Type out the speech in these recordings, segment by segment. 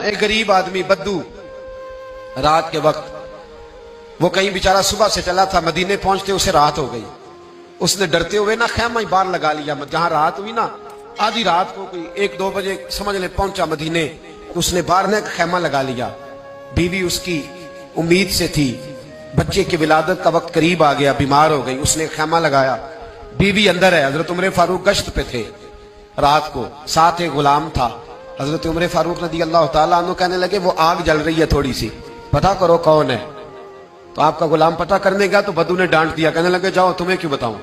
ایک غریب آدمی بدو رات کے وقت وہ کہیں بیچارہ صبح سے چلا تھا، مدینے پہنچتے اسے رات ہو گئی. اس نے ڈرتے ہوئے نا خیمہ ہی باہر لگا لیا. جہاں رات ہوئی نا آدھی رات کو کوئی 1-2 بجے سمجھ لے پہنچا مدینے، تو اس نے باہر نے خیمہ لگا لیا. بیوی اس کی امید سے تھی، بچے کی ولادت کا وقت قریب آ گیا، بیمار ہو گئی. اس نے خیمہ لگایا، بیوی اندر ہے. حضرت عمر فاروق گشت پہ تھے رات کو، ساتھ ایک غلام تھا. حضرت عمر فاروق رضی اللہ تعالیٰ عنہ کہنے لگے وہ آگ جل رہی ہے تھوڑی سی، پتہ کرو کون ہے. تو آپ کا غلام پتہ کرنے گیا تو بدو نے ڈانٹ دیا، کہنے لگے جاؤ تمہیں کیوں بتاؤں.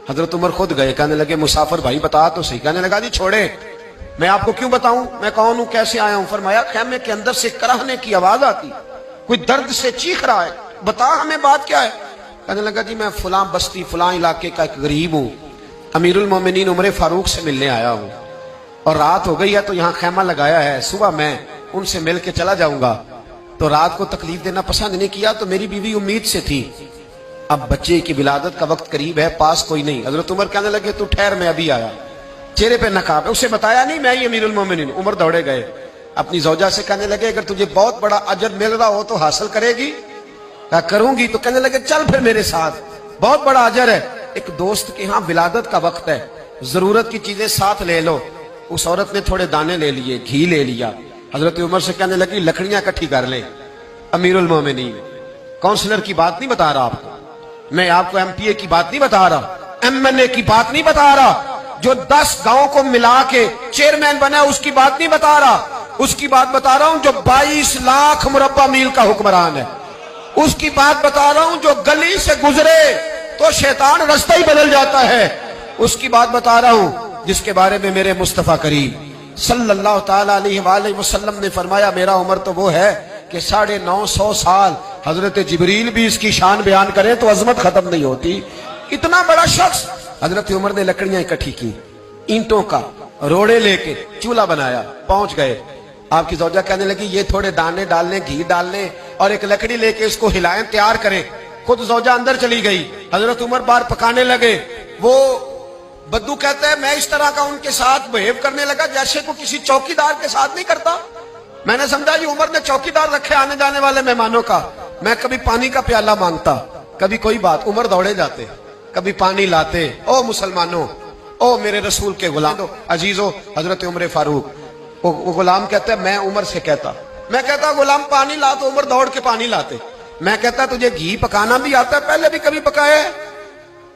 حضرت عمر خود گئے، کہنے لگے مسافر بھائی بتا تو صحیح. کہنے لگا جی چھوڑے، میں آپ کو کیوں بتاؤں، میں کون ہوں، کیسے آیا ہوں. فرمایا خیمے کے اندر سے کراہنے کی آواز آتی، کوئی درد سے چیخ رہا ہے، بتا ہمیں بات کیا ہے. کہنے لگا جی میں فلاں بستی فلاں علاقے کا ایک غریب ہوں، امیر المومنین عمر فاروق سے ملنے آیا ہوں، اور رات ہو گئی ہے تو یہاں خیمہ لگایا ہے، صبح میں ان سے مل کے چلا جاؤں گا. تو رات کو تکلیف دینا پسند نہیں کیا، تو میری بیوی امید سے تھی، اب بچے کی ولادت کا وقت قریب ہے، پاس کوئی نہیں. حضرت عمر کہنے لگے تو ٹھہر میں ابھی آیا. چہرے پہ نقاب ہے، اسے بتایا نہیں میں ہی امیر المومنین. عمر دوڑے گئے، اپنی زوجہ سے کہنے لگے اگر تجھے بہت بڑا اجر مل رہا ہو تو حاصل کرے گی. کہا کروں گی. تو کہنے لگے چل پھر میرے ساتھ، بہت بڑا اجر ہے. ایک دوست کے ہاں ولادت کا وقت ہے، ضرورت کی چیزیں ساتھ لے لو. اس عورت نے تھوڑے دانے لے لیے، گھی لے لیا. حضرت عمر سے کہنے لگی لکڑیاں اکٹھی کر لیں. امیر المومنین کونسلر کی بات نہیں بتا رہا آپ کو، میں آپ کو ایم پی اے کی بات نہیں بتا رہا، ایم این اے کی بات نہیں بتا رہا، جو 10 گاؤں کو ملا کے چیئرمین بنا اس کی بات نہیں بتا رہا، اس کی بات بتا رہا ہوں جو 22 لاکھ مربع میل کا حکمران ہے. اس کی بات بتا رہا ہوں جو گلی سے گزرے تو شیطان رستہ ہی بدل جاتا ہے. اس کی بات بتا رہا ہوں جس کے بارے میں میرے مصطفیٰ کریم صلی اللہ تعالیٰ علیہ وآلہ وسلم نے فرمایا میرا عمر تو وہ ہے کہ 950 سال حضرت جبریل بھی اس کی شان بیان کریں تو عظمت ختم نہیں ہوتی. اتنا بڑا شخص. حضرت عمر نے لکڑیاں اکٹھی کی، اینٹوں کا روڑے لے کے چولہا بنایا، پہنچ گئے. آپ کی زوجہ کہنے لگی یہ تھوڑے دانے ڈالنے، گھی ڈالنے اور ایک لکڑی لے کے اس کو ہلائیں، تیار کریں. خود زوجہ اندر چلی گئی، حضرت عمر باہر پکانے لگے. وہ بدو کہتا ہے میں اس طرح کا ان کے ساتھ بہیو کرنے لگا جیسے کو کسی چوکیدار کے ساتھ نہیں کرتا. میں نے سمجھا جی عمر نے چوکیدار رکھے آنے جانے والے مہمانوں کا. میں کبھی پانی کا پیالہ مانگتا، کبھی کوئی بات، عمر دوڑے جاتے، کبھی پانی لاتے. او مسلمانوں، او میرے رسول کے غلام عزیزو، حضرت عمر فاروق. وہ غلام کہتا ہے میں عمر سے کہتا، میں کہتا غلام پانی لا، تو عمر دوڑ کے پانی لاتے. میں کہتا تجھے گھی پکانا بھی آتا ہے، پہلے بھی کبھی پکایا ہے؟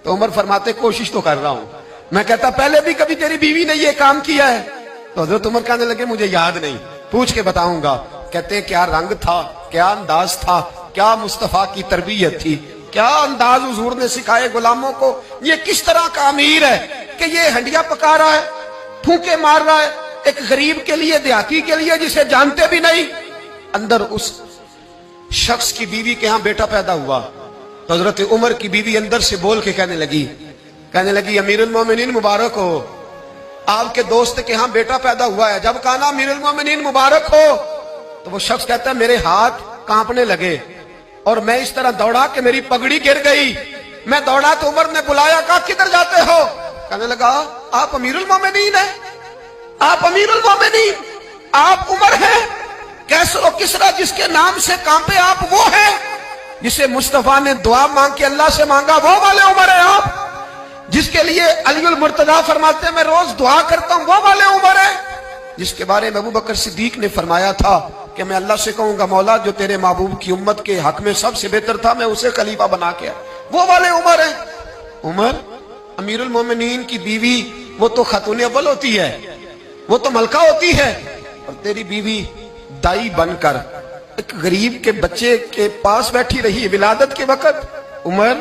تو عمر فرماتے کوشش تو کر رہا ہوں. میں کہتا پہلے بھی کبھی تیری بیوی نے یہ کام کیا ہے؟ تو حضرت عمر کہنے لگے مجھے یاد نہیں، پوچھ کے بتاؤں گا. کہتے کیا رنگ تھا، کیا انداز تھا، کیا مصطفیٰ کی تربیت تھی، کیا انداز حضور نے سکھائے غلاموں کو. یہ کس طرح کا امیر ہے کہ یہ ہنڈیا پکا رہا ہے، پھونکے مار رہا ہے ایک غریب کے لیے، دیہاتی کے لیے جسے جانتے بھی نہیں. اندر اس شخص کی بیوی کے ہاں بیٹا پیدا ہوا تو حضرت عمر کی بیوی اندر سے بول کے کہنے لگی امیر المومنین مبارک ہو، آپ کے دوست کے ہاں بیٹا پیدا ہوا ہے. جب کہا نا امیر المومنین مبارک ہو تو وہ شخص کہتا ہے میرے ہاتھ کانپنے لگے اور میں اس طرح دوڑا کہ میری پگڑی گر گئی. میں دوڑا تو عمر نے بلایا، کہا کدھر جاتے ہو؟ کہنے لگا آپ امیر المومنین ہیں، آپ امیر المومنین، آپ عمر ہیں. کیسر و کسرا جس کے نام سے کانپے آپ وہ ہیں، جسے مصطفیٰ نے دعا مانگ کے اللہ سے مانگا وہ والے عمر ہیں آپ، جس کے لیے علی المرتضیٰ فرماتے ہیں میں روز دعا کرتا ہوں وہ والے عمر ہیں، جس کے بارے میں ابو بکر صدیق نے فرمایا تھا کہ میں اللہ سے کہوں گا مولا جو تیرے محبوب کی امت کے حق میں سب سے بہتر تھا میں اسے خلیفہ بنا کے وہ والے عمر ہیں. عمر امیر المومنین کی بیوی وہ تو خاتون اول ہوتی ہے، وہ تو ملکہ ہوتی ہے، اور تیری بیوی دائی بن کر ایک غریب کے بچے کے پاس بیٹھی رہی ولادت کے وقت. عمر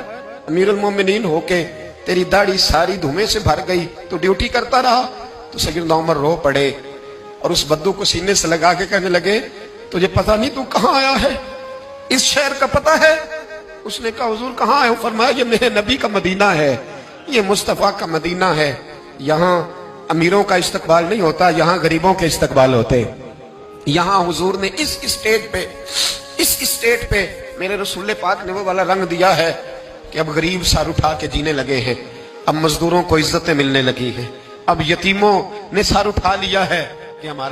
امیر المومنین ہو کے تیری داڑھی ساری دھومے سے بھر گئی، تو ڈیوٹی کرتا رہا. تو سیدنا عمر رو پڑے اور اس بدو کو سینے سے لگا کے کہنے لگے تجھے پتہ نہیں تو کہاں آیا ہے، اس شہر کا پتہ ہے؟ اس نے کہا حضور کہاں ہے؟ فرمایا یہ میرے نبی کا مدینہ ہے، یہ مصطفیٰ کا مدینہ ہے، یہاں امیروں کا استقبال نہیں ہوتا، یہاں غریبوں کے استقبال ہوتے. یہاں حضور نے اس اسٹیٹ پہ میرے رسول پاک نے وہ والا رنگ دیا ہے کہ اب غریب سر اٹھا کے جینے لگے ہیں، اب مزدوروں کو عزتیں ملنے لگی ہیں، اب یتیموں نے سر اٹھا لیا ہے کہ ہمارا